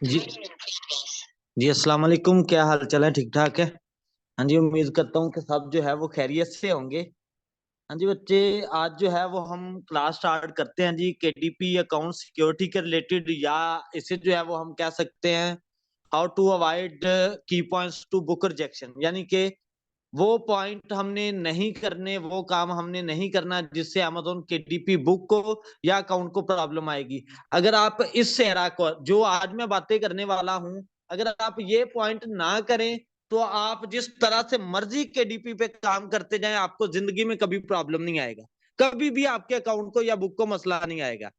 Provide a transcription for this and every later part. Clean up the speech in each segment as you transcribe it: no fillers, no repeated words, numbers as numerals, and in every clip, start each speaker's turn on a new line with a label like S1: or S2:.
S1: जी जी, अस्सलाम वालेकुम। क्या हाल चाल है? ठीक ठाक है? हाँ जी, उम्मीद करता हूँ कि सब जो है वो खैरियत से होंगे। हाँ जी बच्चे, आज जो है वो हम क्लास स्टार्ट करते हैं जी, केडीपी अकाउंट सिक्योरिटी के रिलेटेड, या इसे जो है वो हम कह सकते हैं हाउ टू अवॉइड की पॉइंट्स टू बुक रिजेक्शन। यानी कि वो पॉइंट हमने नहीं करने, वो काम हमने नहीं करना जिससे अमेज़न केडीपी बुक को या अकाउंट को प्रॉब्लम आएगी। अगर आप इस सेरा को, जो आज मैं बातें करने वाला हूं, अगर आप ये पॉइंट ना करें तो आप जिस तरह से मर्जी केडीपी पे काम करते जाएं, आपको जिंदगी में कभी प्रॉब्लम नहीं आएगा। कभी भी आपके अकाउंट को या बुक को मसला नहीं आएगा।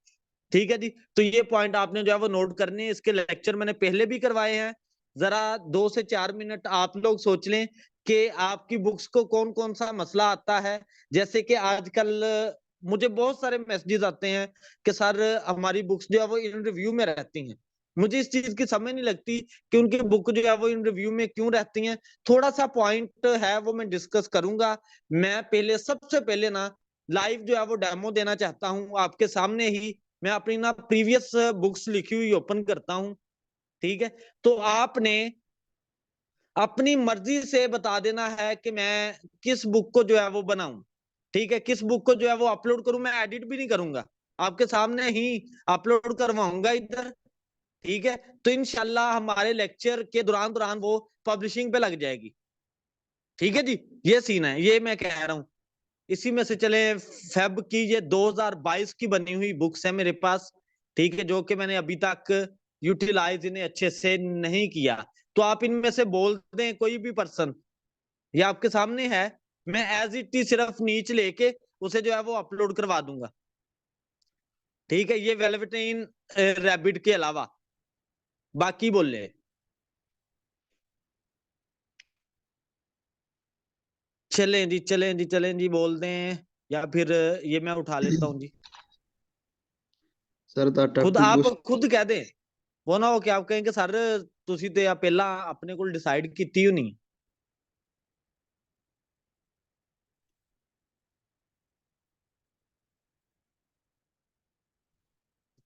S1: ठीक है जी। तो ये पॉइंट आपने जो है वो नोट करने हैं। इसके लेक्चर मैंने पहले भी करवाए हैं। जरा 2 से 4 मिनट आप लोग सोच लें कि आपकी बुक्स को कौन कौन सा मसला आता है। जैसे कि आजकल मुझे बहुत सारे मैसेजेस आते हैं कि सर हमारी बुक्स जो है वो इन रिव्यू में रहती हैं। मुझे इस चीज की समझ नहीं लगती कि उनकी बुक जो है वो इन रिव्यू में क्यों रहती हैं। थोड़ा सा पॉइंट है वो मैं डिस्कस करूंगा। मैं पहले, सबसे पहले ना, लाइव जो है वो डेमो देना चाहता हूं आपके सामने ही। मैं अपनी ना प्रीवियस बुक्स लिखी हुई ओपन करता हूं। ठीक है। तो आपने अपनी मर्जी से बता देना है कि मैं किस बुक को जो है वो बनाऊं। ठीक है, किस बुक को जो है वो अपलोड करूं। मैं एडिट भी नहीं करूंगा, आपके सामने ही अपलोड करवाऊंगा इधर। ठीक है। तो इंशाल्लाह हमारे लेक्चर के दौरान दौरान वो पब्लिशिंग पे लग जाएगी। ठीक है जी। ये सीन है, ये मैं कह रहा हूं। इसी में से चले, फेब की ये 2022 की बनी हुई बुक्स है मेरे पास। ठीक है, जो कि मैंने अभी तक यूटिलाइज इन्हें अच्छे से नहीं किया। तो आप इनमें से बोल दें कोई भी पर्सन, ये आपके सामने है। मैं एज इट इज सिर्फ नीच लेके उसे जो है वो अपलोड करवा दूंगा। ठीक है, ये वेलवेटाइन रैबिट के अलावा बाकी बोले। चलें जी बोल दें, या फिर ये मैं उठा लेता हूँ जी।
S2: सर द
S1: खुद
S2: टट्टू
S1: आप
S2: गोश्त
S1: खुद कह दें। वो ना हो कि आप कहें कि सर ਤੁਸੀਂ ਤੇ ਆ ਪਹਿਲਾਂ ਆਪਣੇ ਕੋਲ डिसाइड ਕੀਤੀ ही नहीं।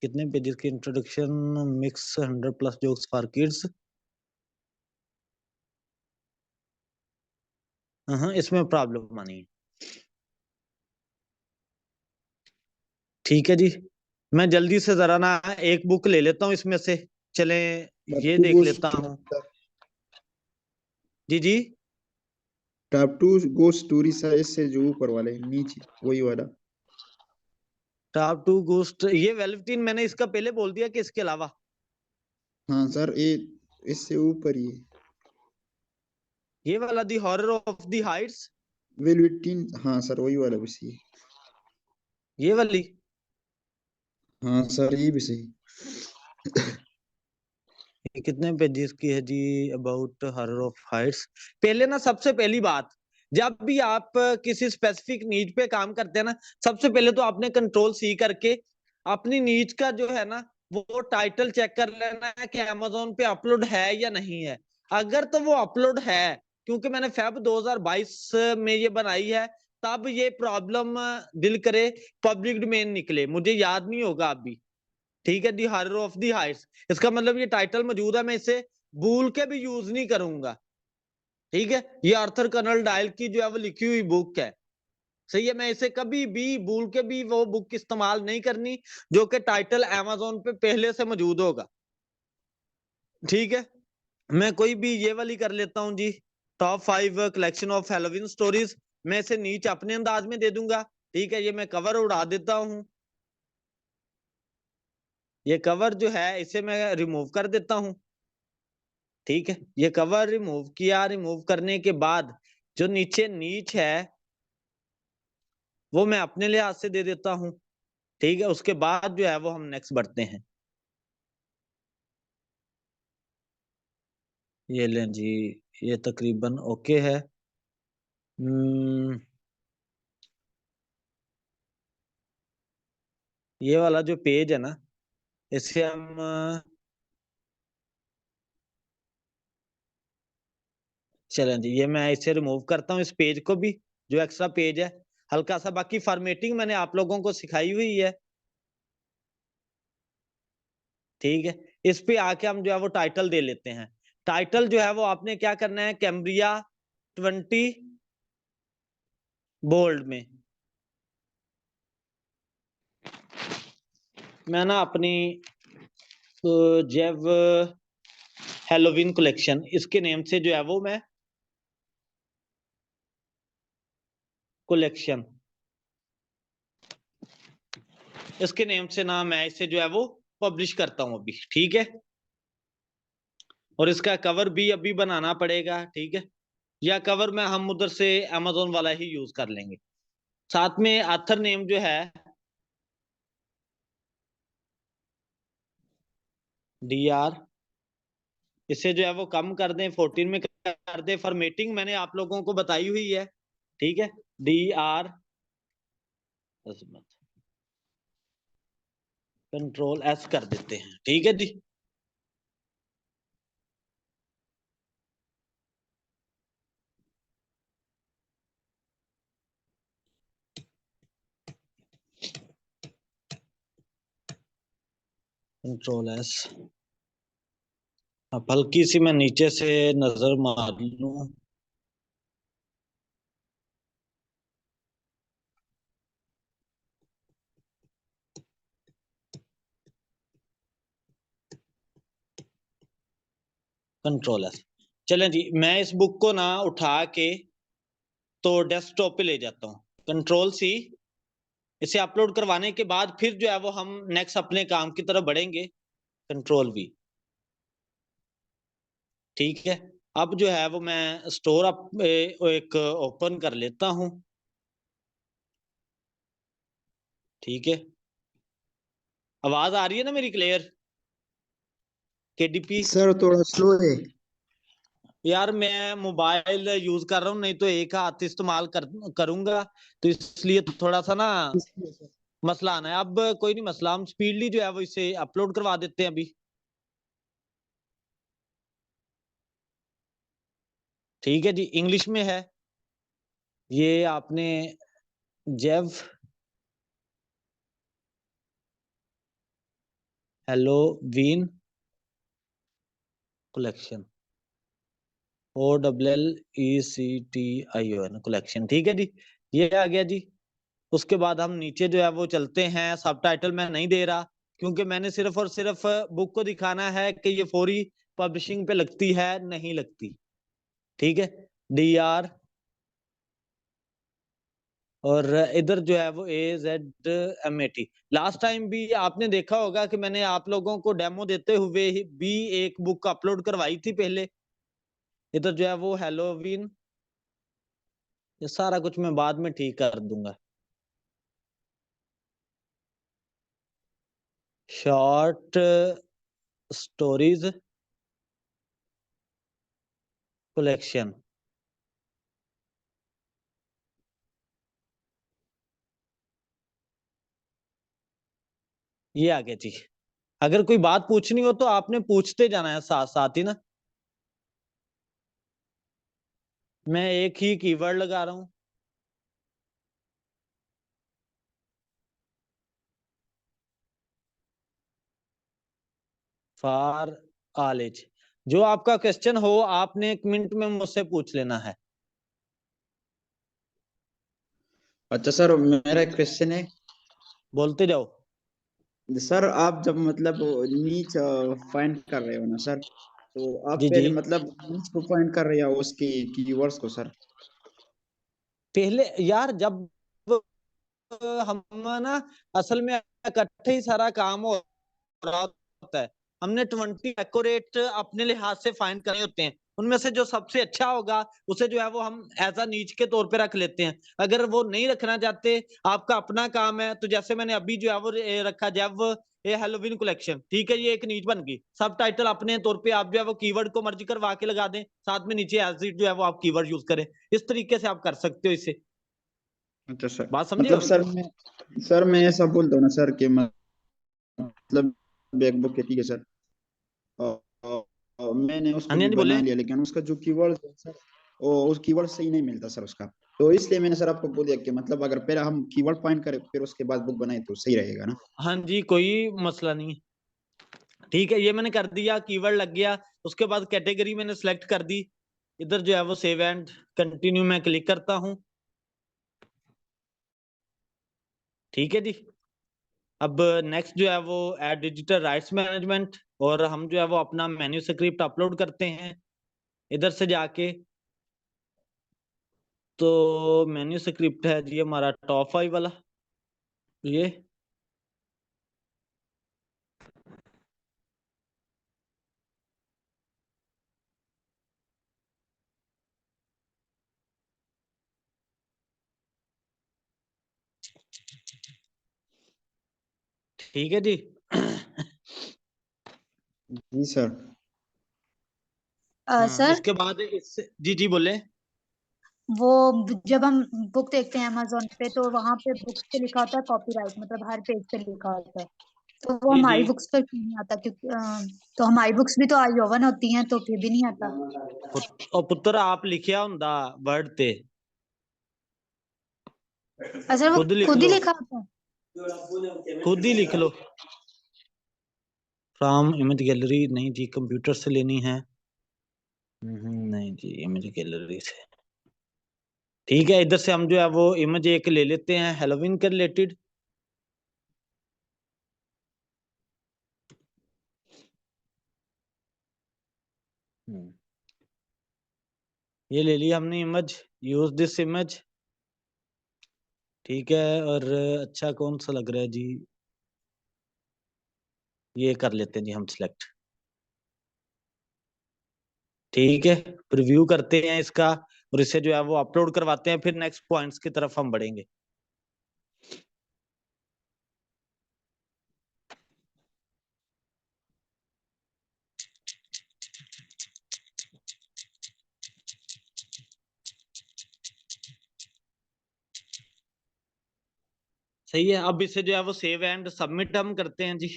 S1: कितने पेजेस की introduction, mix 100+ jokes for kids. हाँ, इसमें प्रॉब्लम आनी है। ठीक है जी। मैं जल्दी से जरा ना एक बुक ले लेता हूँ इसमें से। चलें, ये
S2: टट्टू
S1: देख लेता
S2: गोश्त
S1: हूँ। जी जी।
S2: टट्टू गोश्त स्टोरी सा, इससे जो ऊपर वाले नीचे वही वाला।
S1: टॉप टू गोस्ट, ये वेल्वटीन मैंने इसका पहले बोल दिया कि इसके अलावा।
S2: हाँ सर, ये इससे ऊपर ही है।
S1: ये वाला the horror of the heights.
S2: Velveteen, हाँ सर वही वाला भी सही।
S1: ये वाली।
S2: हाँ सर ये भी सही।
S1: ये कितने पेजेस की है जी? About horror of heights. पहले ना, सबसे पहली बात, जब भी आप किसी स्पेसिफिक नीड पे काम करते हैं ना, सबसे पहले तो आपने कंट्रोल सी करके अपनी नीड का जो है ना वो टाइटल चेक कर लेना है कि अमेजोन पे अपलोड है या नहीं है। अगर तो वो अपलोड है, क्योंकि मैंने फेब 2022 में ये बनाई है, तब ये प्रॉब्लम दिल करे पब्लिक डोमेन निकले, मुझे याद नहीं होगा अभी। ठीक है, दी हॉरर ऑफ दी हाइट्स, इसका मतलब ये टाइटल मौजूद है, मैं इसे भूल के भी यूज नहीं करूंगा। ठीक है, ये आर्थर कर्नल डायल की जो है वो लिखी हुई बुक है। सही है, मैं इसे कभी भी भूल के भी वो बुक इस्तेमाल नहीं करनी जो कि टाइटल अमेजोन पे पहले से मौजूद होगा। ठीक है, मैं कोई भी ये वाली कर लेता हूं जी, top 5 collection of Halloween stories. मैं इसे नीचे अपने अंदाज में दे दूंगा। ठीक है, ये मैं कवर उड़ा देता हूं। ये कवर जो है इसे मैं रिमूव कर देता हूं। ठीक है, ये कवर रिमूव किया। रिमूव करने के बाद जो नीचे नीच है वो मैं अपने लिहाज से दे देता हूं। ठीक है, उसके बाद जो है वो हम नेक्स्ट बढ़ते हैं। ये लें जी, ये तकरीबन ओके है। ये वाला जो पेज है ना, इसे हम चलें जी, ये मैं इसे रिमूव करता हूँ, इस पेज को भी, जो एक्स्ट्रा पेज है हल्का सा। बाकी फॉर्मेटिंग मैंने आप लोगों को सिखाई हुई है। ठीक है, इस पे आके हम जो है वो टाइटल दे लेते हैं। टाइटल जो है वो आपने क्या करना है, कैम्ब्रिया 20 बोल्ड में। मैं ना अपनी जैव हेलोवीन कलेक्शन इसके नेम से जो है वो मैं कलेक्शन इसके नेम से ना मैं इसे जो है वो पब्लिश करता हूं अभी, ठीक है। और इसका कवर भी अभी बनाना पड़ेगा, ठीक है। या कवर में हम उधर से अमेजोन वाला ही यूज कर लेंगे। साथ में ऑथर नेम जो है DR, इसे जो है वो कम कर दें, 14 में कर दें। फॉर्मेटिंग मैंने आप लोगों को बताई हुई है, ठीक है। DR Ctrl+S कर देते हैं, ठीक है जी। Ctrl+S। अब हल्की सी मैं नीचे से नजर मार लूं। Ctrl+S। चलें जी, मैं इस बुक को ना उठा के तो डेस्कटॉप पे ले जाता हूँ, Ctrl+C। इसे अपलोड करवाने के बाद फिर जो है वो हम नेक्स्ट अपने काम की तरफ बढ़ेंगे, Ctrl+V, ठीक है। अब जो है वो मैं स्टोर अप एक ओपन कर लेता हूं, ठीक है। आवाज आ रही है ना मेरी क्लियर? KDP
S2: सर थोड़ा स्लो है।
S1: यार मैं मोबाइल यूज कर रहा हूँ, नहीं तो एक हाथ इस्तेमाल करूंगा, तो इसलिए थोड़ा सा ना मसला आना है। अब कोई नहीं मसला, हम स्पीडली जो है वो इसे अपलोड करवा देते हैं अभी, ठीक है जी। इंग्लिश में है ये, आपने जेव हेलोवीन कलेक्शन, OLLECTION कलेक्शन, ठीक है जी। ये आ गया जी। उसके बाद हम नीचे जो है वो चलते हैं। सब टाइटल मैं नहीं दे रहा, क्योंकि मैंने सिर्फ और सिर्फ बुक को दिखाना है कि ये फौरी पब्लिशिंग पे लगती है नहीं लगती, ठीक है। DR और इधर जो है वो AZMAT। लास्ट टाइम भी आपने देखा होगा कि मैंने आप लोगों को डेमो देते हुए भी एक बुक अपलोड करवाई थी पहले। इधर जो है वो हेलोवीन, ये सारा कुछ मैं बाद में ठीक कर दूंगा। शॉर्ट स्टोरीज कलेक्शन, ये आ गया जी। अगर कोई बात पूछनी हो तो आपने पूछते जाना है साथ साथ ही ना। मैं एक ही कीवर्ड लगा रहा हूं, फॉर ऑल एज। जो आपका क्वेश्चन हो आपने 1 मिनट में मुझसे पूछ लेना है।
S2: अच्छा सर, मेरा एक क्वेश्चन है।
S1: बोलते जाओ।
S2: सर आप जब मतलब नीच फाइंड कर रहे हो ना सर, तो आप
S1: जी जी।
S2: पहले मतलब नीच को फाइंड कर रहे हो उसकी कीवर्ड्स को सर?
S1: पहले यार जब हम ना असल में इकट्ठे ही सारा काम हो रहा होता है, हमने 20 एक्यूरेट अपने लिहाज से फाइंड करे होते हैं। उनमें से जो सबसे अच्छा होगा उसे जो है वो हम एज अ नीच के तौर पे रख लेते हैं। अगर वो नहीं रखना चाहते, आपका अपना काम है, तो जैसे मैंने अभी जो है वो रखा जब ये हेलोवीन कलेक्शन, ठीक है, ये एक नीच बन गई। सब टाइटल अपने तौर पे आप जो है वो कीवर्ड को मर्ज करवा के लगा दें, साथ में नीचे एज इट जो है वो आप कीवर्ड यूज करें। इस तरीके से आप कर सकते हो इसे।
S2: अच्छा सर,
S1: बात समझे
S2: मतलब
S1: हो?
S2: सर मैं ऐसा बोलता हूँ ना सर कि मतलब एक बुक है, ठीक है सर। मैंने
S1: हाँ
S2: उसको
S1: जी
S2: भी
S1: हाँ जी,
S2: बना
S1: बोले।
S2: लिया, लेकिन उसका जो कीवर्ड है सर, वो उस कीवर्ड सही नहीं मिलता सर उसका। तो इसलिए मैंने सर आपको बोल दिया कि मतलब अगर पहले हम कीवर्ड फाइंड करें फिर उसके बाद बुक बनाए तो सही रहेगा ना।
S1: हाँ जी, कोई मसला नहीं है। ठीक है, ये मैंने कर दिया, कीवर्ड लग गया। उसके बाद कैटेगरी मैंने सेलेक्ट कर दी। इधर जो है वो सेव एंड कंटिन्यू मैं क्लिक करता हूं। ठीक है जी। अब नेक्स्ट जो है वो ऐड डिजिटल राइट्स मैनेजमेंट, और हम जो है वो अपना मेन्यू स्क्रिप्ट अपलोड करते हैं इधर से जाके। तो मेन्यू स्क्रिप्ट है जी हमारा टॉप 5 वाला, ये। ठीक है जी।
S2: जी सर।
S3: सर
S1: इसके बाद इससे जी जी बोले।
S3: वो जब हम बुक देखते हैं अमेजोन पे, तो वहां पे बुक पे लिखा होता है कॉपीराइट, मतलब हर पेज पे लिखा होता है, तो वो
S1: जी
S3: हमारी
S1: जी।
S3: बुक्स पर क्यों नहीं आता? क्योंकि तो हमारी बुक्स भी तो आई ओवन होती हैं, तो फिर भी नहीं आता।
S1: और पुत्र आप लिखिया हुंदा वर्ड ते,
S3: अच्छा, वो
S1: खुद लिख
S3: खुद ही
S1: लो,
S3: लिखा होता है?
S1: खुद ही लिख लो। फ्रॉम इमेज गैलरी नहीं जी, कंप्यूटर से लेनी है। नहीं जी, इमेज गैलरी से। ठीक है, इधर से हम जो है वो इमेज एक ले लेते हैं हेलोवीन के रिलेटेड। ये ले लिया हमने इमेज, यूज दिस इमेज। ठीक है, और अच्छा कौन सा लग रहा है जी, ये कर लेते हैं जी हम सिलेक्ट। ठीक है, प्रीव्यू करते हैं इसका, और इसे जो है वो अपलोड करवाते हैं, फिर नेक्स्ट पॉइंट्स की तरफ हम बढ़ेंगे। सही है, अब इसे जो है वो सेव एंड सबमिट हम करते हैं जी।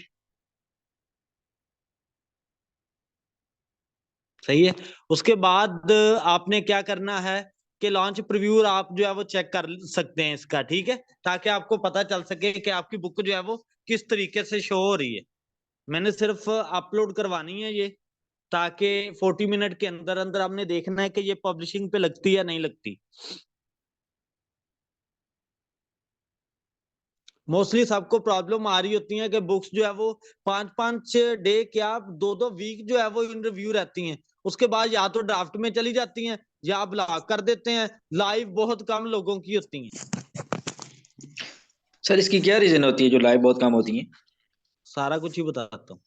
S1: सही है, उसके बाद आपने क्या करना है कि लॉन्च प्रीव्यू आप जो है वो चेक कर सकते हैं इसका। ठीक है, ताकि आपको पता चल सके कि आपकी बुक जो है वो किस तरीके से शो हो रही है। मैंने सिर्फ अपलोड करवानी है ये, ताकि 40 मिनट के अंदर अंदर हमने देखना है कि ये पब्लिशिंग पे लगती है या नहीं लगती। मोस्टली सबको प्रॉब्लम आ रही होती है कि बुक्स जो है वो 5-5 डे क्या 2-2 वीक जो है वो इन रिव्यू रहती हैं। उसके बाद या तो ड्राफ्ट में चली जाती हैं या ब्लॉक कर देते हैं। लाइव बहुत कम लोगों की होती हैं।
S4: सर इसकी क्या रीजन होती है जो लाइव बहुत कम होती है?
S1: सारा कुछ ही बताता हूँ,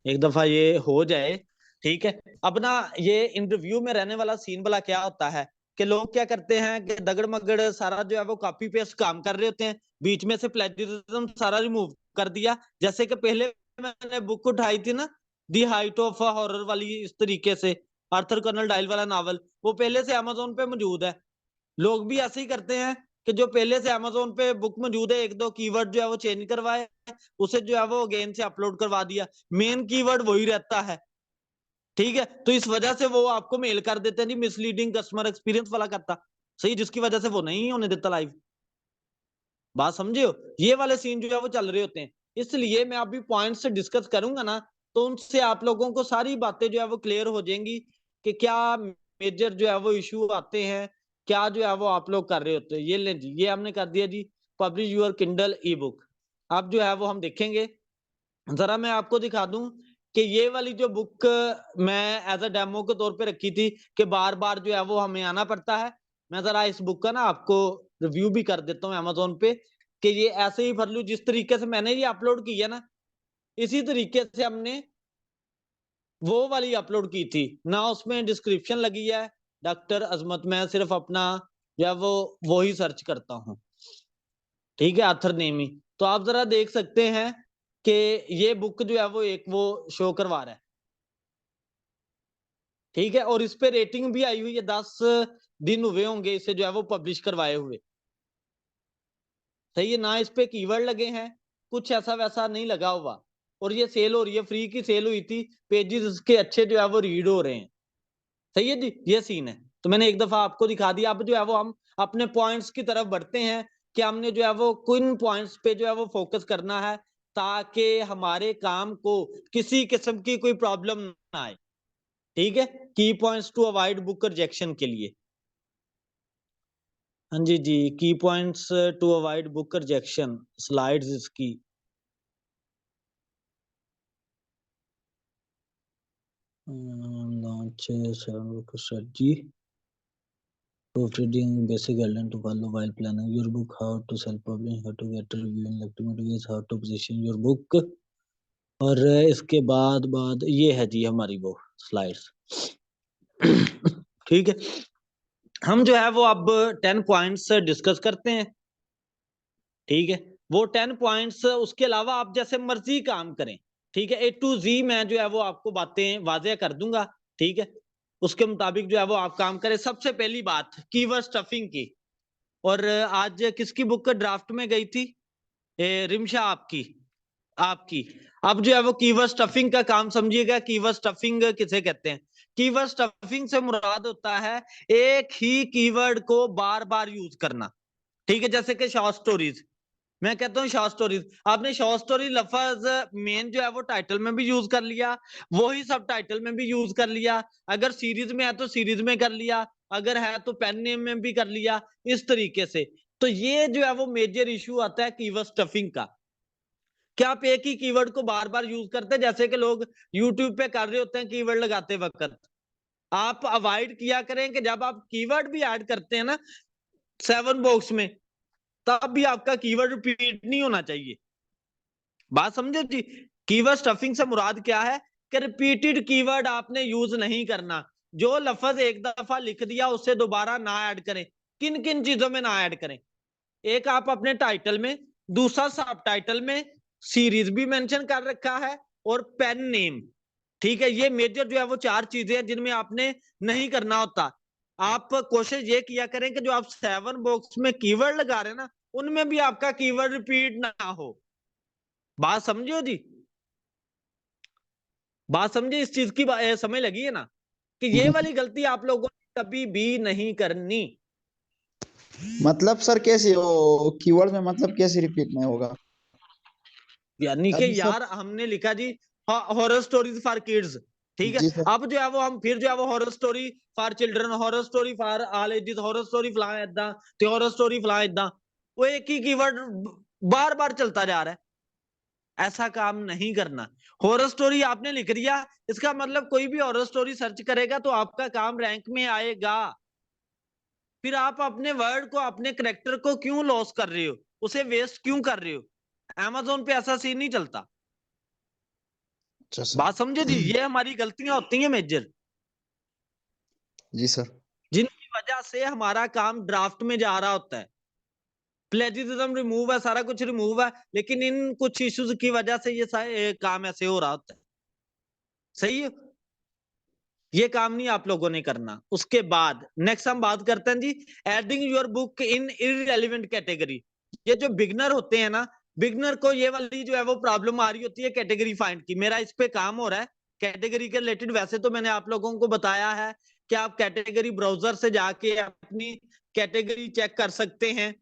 S1: एक दफा ये हो जाए। ठीक है, अब ना ये इंटरव्यू में रहने वाला सीन वाला क्या होता है कि लोग क्या करते हैं कि दगड़ मगड़ सारा जो है वो कॉपी पेस्ट काम कर रहे होते हैं, बीच में से प्लेजरिज्म सारा रिमूव कर दिया। जैसे कि पहले मैंने बुक उठाई थी ना, दी हाइट ऑफ हॉरर वाली, इस तरीके से आर्थर कर्नल डायल वाला नावल, वो पहले से अमेजोन पे मौजूद है। लोग भी ऐसे ही करते हैं कि जो पहले से अमेजोन पे बुक मौजूद है, 1-2 कीवर्ड जो है वो चेंज करवाए, उसे जो है वो अगेन से अपलोड करवा दिया, मेन कीवर्ड वही रहता है। ठीक है, तो इस वजह से वो आपको मेल कर देते हैं, मिसलीडिंग कस्टमर एक्सपीरियंस वाला करता सही, जिसकी वजह से वो नहीं होने देता लाइव। बात समझे हो, ये वाले सीन जो है वो चल रहे होते हैं। इसलिए मैं अभी पॉइंट से डिस्कस करूंगा ना, तो उनसे आप लोगों को सारी बातें जो है वो क्लियर हो जाएंगी कि क्या मेजर जो है वो इश्यू आते हैं, क्या जो है वो आप लोग कर रहे होते हैं। ये ले जी, ये हमने कर दिया जी, publish your Kindle e book. अब जो है वो हम देखेंगे, जरा मैं आपको दिखा दूं कि ये वाली जो बुक मैं एज अ डेमो के तौर पे रखी थी कि बार बार जो है वो हमें आना पड़ता है। मैं जरा इस बुक का ना आपको रिव्यू भी कर देता हूँ अमेजोन पे, कि ये ऐसे ही भर लू, जिस तरीके से मैंने ये अपलोड की है ना, इसी तरीके से हमने वो वाली अपलोड की थी ना। उसमें डिस्क्रिप्शन लगी है डॉक्टर अजमत, मैं सिर्फ अपना जो है वो ही सर्च करता हूँ। ठीक है, आथर नेम ही। तो आप जरा देख सकते हैं कि ये बुक जो है वो एक वो शो करवा रहा है। ठीक है, और इस पे रेटिंग भी आई हुई है, 10 दिन हुए होंगे इसे जो है वो पब्लिश करवाए हुए। सही है ना, इस पे कीवर्ड लगे हैं, कुछ ऐसा वैसा नहीं लगा हुआ, और ये सेल हो रही है, फ्री की सेल हुई थी, पेजेस इसके अच्छे जो है वो रीड हो रहे हैं। सही है जी, ये सीन है। तो मैंने एक दफा आपको दिखा दिया, अब जो है वो हम अपने पॉइंट्स की तरफ बढ़ते हैं कि हमने जो है वो किन पॉइंट्स पे जो है वो फोकस करना है, ताकि हमारे काम को किसी किस्म की कोई प्रॉब्लम ना आए। ठीक है, key points to avoid book rejection के लिए। हाँ जी जी, key points to avoid book rejection, slides इसकी। Launch strategy, proofreading, basic guideline to follow while planning your book, how to sell publishing, how to get a review in electronic materials, how to position your book। और इसके बाद ये है जी हमारी वो slides. ठीक है, हम जो है वो अब 10 पॉइंट्स डिस्कस करते हैं। ठीक है, वो 10 पॉइंट्स, उसके अलावा आप जैसे मर्जी काम करें। ठीक है, A to Z मैं जो है वो आपको बातें वाज़ेह कर दूंगा। ठीक है, उसके मुताबिक जो है वो आप काम करें। सबसे पहली बात कीवर्ड स्टफिंग की। और आज किसकी बुक ड्राफ्ट में गई थी? रिमशा आपकी। अब जो है वो कीवर्ड स्टफिंग का काम समझिएगा। कीवर्ड स्टफिंग किसे कहते हैं? कीवर्ड स्टफिंग से मुराद होता है एक ही कीवर्ड को बार बार यूज करना। ठीक है, जैसे कि शॉर्ट स्टोरीज, मैं कहता हूँ शॉर्ट स्टोरीज, आपने शॉर्ट स्टोरी लफ्ज मेन जो है वो टाइटल में भी यूज कर लिया, वही सब टाइटल में भी यूज कर लिया, अगर सीरीज में है तो सीरीज में कर लिया, अगर है तो पेन नेम में भी कर लिया, इस तरीके से। तो ये जो है वो मेजर इशू आता है कीवर्ड स्टफिंग का। क्या आप एक ही कीवर्ड को बार बार यूज करते हैं? जैसे कि लोग यूट्यूब पे कर रहे होते हैं कीवर्ड लगाते वक्त, आप अवॉइड किया करें कि जब आप कीवर्ड भी ऐड करते हैं ना 7 बॉक्स में, तब भी आपका कीवर्ड रिपीट नहीं होना चाहिए। बात समझो जी, कीवर्ड स्टफिंग से मुराद क्या है कि रिपीटेड कीवर्ड आपने यूज नहीं करना। जो लफ्ज एक दफा लिख दिया उससे दोबारा ना ऐड करें। किन किन चीजों में ना ऐड करें? एक आप अपने टाइटल में, दूसरा सब टाइटल में, सीरीज भी मेंशन कर रखा है, और पेन नेम। ठीक है, ये मेजर जो है वो 4 चीजें हैं जिनमें आपने नहीं करना होता। आप कोशिश ये किया करें कि जो आप 7 बॉक्स में कीवर्ड लगा रहे हैं ना, उनमें भी आपका कीवर्ड रिपीट ना हो। बात समझो जी, बात समझे? इस चीज की समझ लगी है ना कि ये वाली गलती आप लोगों ने कभी भी नहीं करनी।
S2: मतलब सर कैसे वो कीवर्ड में मतलब कैसे रिपीट नहीं होगा?
S1: यानी कि
S2: अभी सर
S1: यार हमने लिखा जी हॉरर स्टोरीज फॉर किड्स। ठीक है,
S2: जी सर।
S1: अब जो है वो हम फिर जो है वो horror story for children, horror story for all ages, horror story फला इदा, ते हॉरर स्टोरी फला इदा, वो एक ही कीवर्ड बार बार चलता जा रहा है। ऐसा काम नहीं करना। हॉरर स्टोरी आपने लिख दिया, इसका मतलब कोई भी हॉरर स्टोरी सर्च करेगा तो आपका काम रैंक में आएगा। फिर आप अपने वर्ड को, अपने करेक्टर को क्यों लॉस कर रहे हो? उसे वेस्ट क्यों कर रहे हो? अमेज़न पे ऐसा सीन नहीं चलता।
S2: अच्छा सर।
S1: बात समझे जी, ये हमारी गलतियां होती हैं मेजर,
S2: जी सर।
S1: जिनकी वजह से हमारा काम ड्राफ्ट में जा रहा होता है। प्लेजिज्म रिमूव है, सारा कुछ रिमूव है, लेकिन इन कुछ इश्यूज की वजह से ये काम ऐसे हो रहा होता है। सही है, ये काम नहीं आप लोगों ने करना। उसके बाद नेक्स्ट हम बात करते हैं जी, adding your book in irrelevant category. ये जो बिगनर होते हैं ना, बिगनर को ये वाली जो है वो प्रॉब्लम आ रही होती है कैटेगरी फाइंड की। मेरा इस पे काम हो रहा है कैटेगरी के रिलेटेड। वैसे तो मैंने आप लोगों को बताया है कि आप कैटेगरी ब्राउजर से जाके अपनी कैटेगरी चेक कर सकते हैं।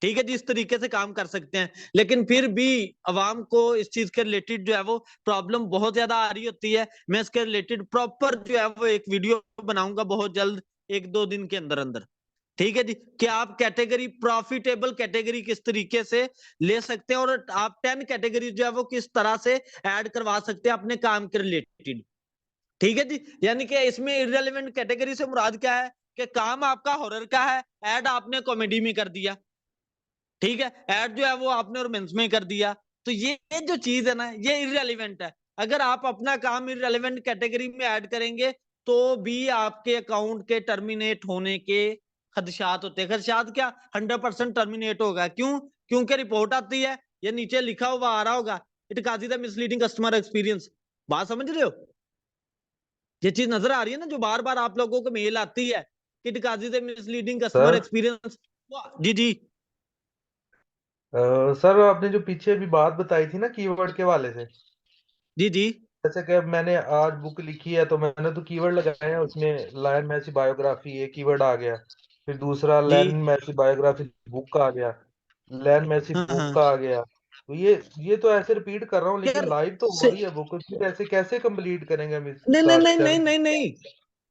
S1: ठीक है, जिस तरीके से काम कर सकते हैं, लेकिन फिर भी अवाम को इस चीज के रिलेटेड जो है वो प्रॉब्लम बहुत ज्यादा आ रही होती है। मैं इसके रिलेटेड प्रॉपर जो है वो एक वीडियो बनाऊंगा बहुत जल्द, 1-2 दिन के अंदर अंदर। ठीक है जी, कि आप कैटेगरी, प्रॉफिटेबल कैटेगरी किस तरीके से ले सकते हैं, और आप 10 कैटेगरी जो है वो किस तरह से ऐड करवा सकते हैं अपने काम के रिलेटेड। ठीक है जी, यानी कि इसमें इररिलेवेंट कैटेगरी से मुराद क्या है कि काम आपका हॉरर का है, ऐड आपने कॉमेडी में कर दिया। ठीक है, ऐड जो है वो आपने रोमांस में कर दिया। तो ये जो चीज है ना, ये इररिलेवेंट है। अगर आप अपना काम इररिलेवेंट कैटेगरी में ऐड करेंगे तो भी आपके अकाउंट के टर्मिनेट होने के खदशात होते हैं। खदशात क्या, 100% टर्मिनेट होगा। क्यों? क्योंकि रिपोर्ट आती है, ये नीचे लिखा हुआ आ रहा होगा, it causes misleading customer experience. बात समझ रहे हो? ये चीज नजर आ रही है ना, जो बार बार आप लोगों को मेल आती है कि it causes misleading customer
S5: sir
S1: experience. जी जी
S5: सर आपने जो पीछे भी बात बताई थी ना कीवर्ड के वाले से,
S1: जी जी
S5: जैसे कि अब मैंने आज बुक लिखी है तो मैंने तो कीवर्ड लगाए हैं, उसमें लायन मेसी बायोग्राफी ये कीवर्ड आ गया, फिर दूसरा
S1: जी।
S5: लैन मेसी बायोग्राफी बुक का आ गया, लैन मेसी
S1: हाँ
S5: बुक
S1: हाँ
S5: का आ गया, तो ये तो ऐसे रिपीट कर रहा हूँ, लेकिन
S1: यार
S5: लाइव तो हो रही है बुक, फिर ऐसे कैसे कंप्लीट करेंगे हम इस
S1: नहीं नहीं
S5: सारे
S1: नहीं नहीं
S5: 7?
S1: नहीं नहीं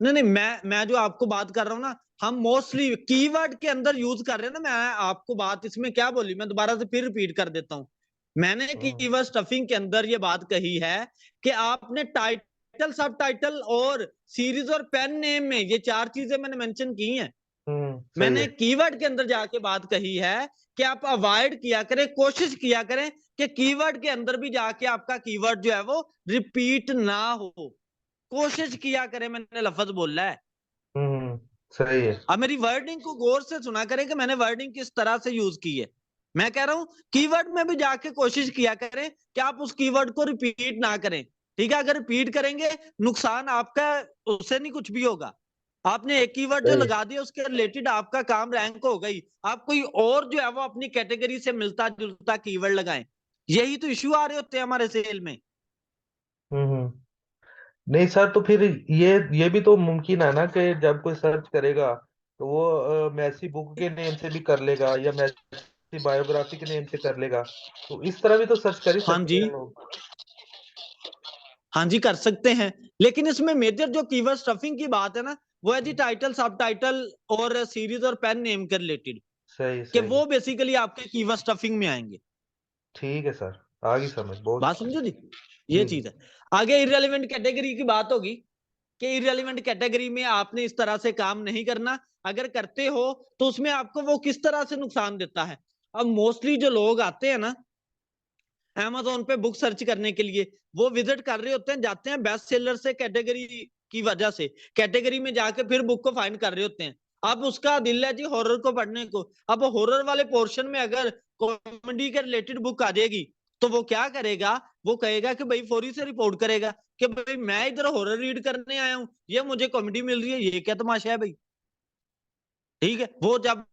S1: नहीं नहीं मैं जो आपको बात कर रहा हूँ ना, हम मोस्टली कीवर्ड के अंदर यूज कर रहे हैं ना। मैं आपको बात इसमें क्या बोली, मैं दोबारा से फिर रिपीट कर देता हूँ। मैंने कीवर्ड स्टफिंग के अंदर ये बात कही है कि आपने टाइटल, सब टाइटल और सीरीज और पेन नेम में ये 4 चीजें मैंने मेंशन की हैं।
S5: सही
S1: मैंने
S5: है।
S1: कीवर्ड के अंदर जाके बात कही है कि आप अवॉइड किया करें, कोशिश किया करें कि कीवर्ड के अंदर भी जाके आपका कीवर्ड जो है वो रिपीट ना हो, कोशिश किया करें, मैंने लफ्ज बोला है।
S5: सही है।
S1: अब मेरी वर्डिंग को गौर से सुना करें कि मैंने वर्डिंग किस तरह से यूज की है। मैं कह रहा हूं कीवर्ड में भी जाके कोशिश किया करें कि आप उस कीवर्ड को रिपीट ना करें। ठीक है, अगर रिपीट करेंगे नुकसान आपका, उससे नहीं कुछ भी होगा। आपने एक कीवर्ड जो
S5: सही है।
S1: लगा दिया उसके रिलेटेड आपका काम रैंक हो गई, आप कोई और जो है वो अपनी कैटेगरी से मिलता जुलता कीवर्ड लगाएं। यही तो इश्यू आ रहे होते हैं हमारे सेल में।
S5: हम्म। नहीं सर, तो फिर ये भी तो मुमकिन है ना कि जब कोई सर्च करेगा तो वो मैसी बुक के नेम से भी कर लेगा या मैसी बायोग्राफी के नेम से कर लेगा, तो इस तरह भी तो सर्च कर ही
S1: हाँ
S5: सकते
S1: जी,
S5: हैं लोग।
S1: हाँ जी, कर सकते हैं। लेकिन इसमें मेजर जो कीवर्ड स्टफिंग की बात है ना, वो है जी टाइटल, सब टाइटल और सीरीज और पेन नेम के रिलेटेड,
S5: सही
S1: कि
S5: सही।
S1: वो बेसिकली आपके कीवर्ड स्टफिंग में आएंगे।
S5: ठीक है सर, आ गई समझ, बहुत
S1: बात
S5: अच्छी।
S1: समझो जी, ये
S5: जी जी।
S1: चीज है। आगे इररिलेवेंट कैटेगरी की बात होगी कि इररिलेवेंट कैटेगरी में आपने इस तरह से काम नहीं करना। अगर करते हो तो उसमें आपको वो किस तरह से नुकसान देता है। अब मोस्टली जो लोग आते हैं ना Amazon पे बुक सर्च करने के लिए, वो विजिट कर रहे होते हैं, जाते हैं बेस्ट सेलर से कैटेगरी की वजह से, कैटेगरी में जाके फिर बुक को फाइंड कर रहे होते हैं। अब उसका दिल है जी हॉरर को पढ़ने को। अब हॉरर वाले पोर्शन में अगर कॉमेडी के रिलेटेड बुक आ जाएगी तो वो क्या करेगा, वो कहेगा कि भाई फौरी से रिपोर्ट करेगा कि भाई मैं इधर हॉरर रीड करने आया हूं, ये मुझे कॉमेडी मिल रही है, ये क्या तमाशा है भाई। ठीक है, वो जब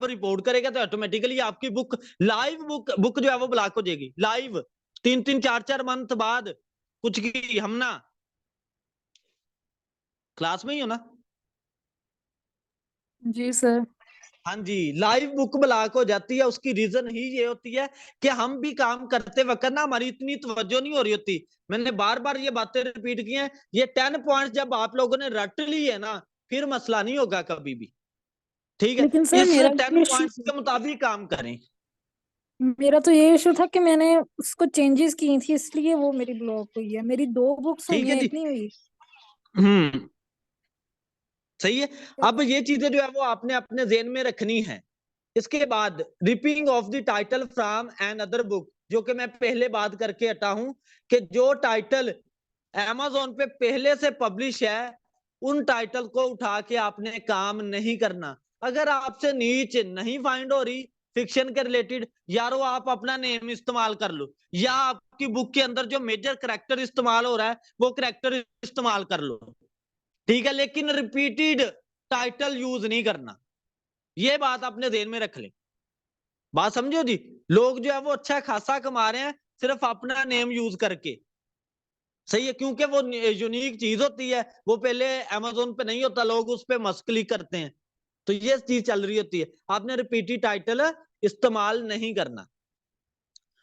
S1: रिपोर्ट करेगा तो ऑटोमेटिकली आपकी बुक, लाइव बुक जो है वो ब्लॉक हो जाएगी लाइव। 3-3 4-4 मंथ बाद कुछ की हम ना क्लास में ही हो ना।
S6: जी सर।
S1: हाँ जी, लाइव बुक ब्लॉक हो जाती है। उसकी रीजन ही ये होती है कि हम भी काम करते वक्त ना हमारी इतनी तवज्जो नहीं हो रही होती। मैंने बार बार ये बातें रिपीट की हैं। ये 10 पॉइंट्स जब आप लोगों ने रट ली है ना, फिर मसला नहीं होगा कभी भी। ठीक है,
S6: लेकिन सर
S1: इस
S6: मेरा
S1: 10
S6: ये
S1: पॉइंट्स
S6: इशू,
S1: के मुताबिक काम करें।
S6: मेरा तो ये इशू था कि मैंने उसको चेंजेस की थी, इसलिए वो मेरी ब्लॉक हुई है। मेरी 2 बुक्स हुई
S1: ठीक है
S6: हैं,
S1: जी।
S6: इतनी हुई।
S1: सही है। अब ये चीजें जो है वो आपने अपने जेहन में रखनी है। इसके बाद ripping off the title from another book, जो कि मैं पहले बात करके हटा हूं कि जो टाइटल Amazon पे पहले से पब्लिश है उन टाइटल को उठा के आपने काम नहीं करना। अगर आपसे नीच नहीं फाइंड हो रही फिक्शन के रिलेटेड, यारो आप अपना नेम इस्तेमाल कर लो, या आपकी बुक के अंदर जो मेजर करेक्टर इस्तेमाल हो रहा है वो करेक्टर इस्तेमाल कर लो। ठीक है, लेकिन रिपीटेड टाइटल यूज नहीं करना। ये बात आपने ध्यान में रख ले। बात समझो जी, लोग जो है वो अच्छा खासा कमा रहे हैं सिर्फ अपना नेम यूज करके। सही है, क्योंकि वो यूनिक चीज होती है, वो पहले Amazon पे नहीं होता, लोग उस पर मस्त क्लिक करते हैं, तो ये चीज चल रही होती है। आपने रिपीटेड टाइटल इस्तेमाल नहीं करना।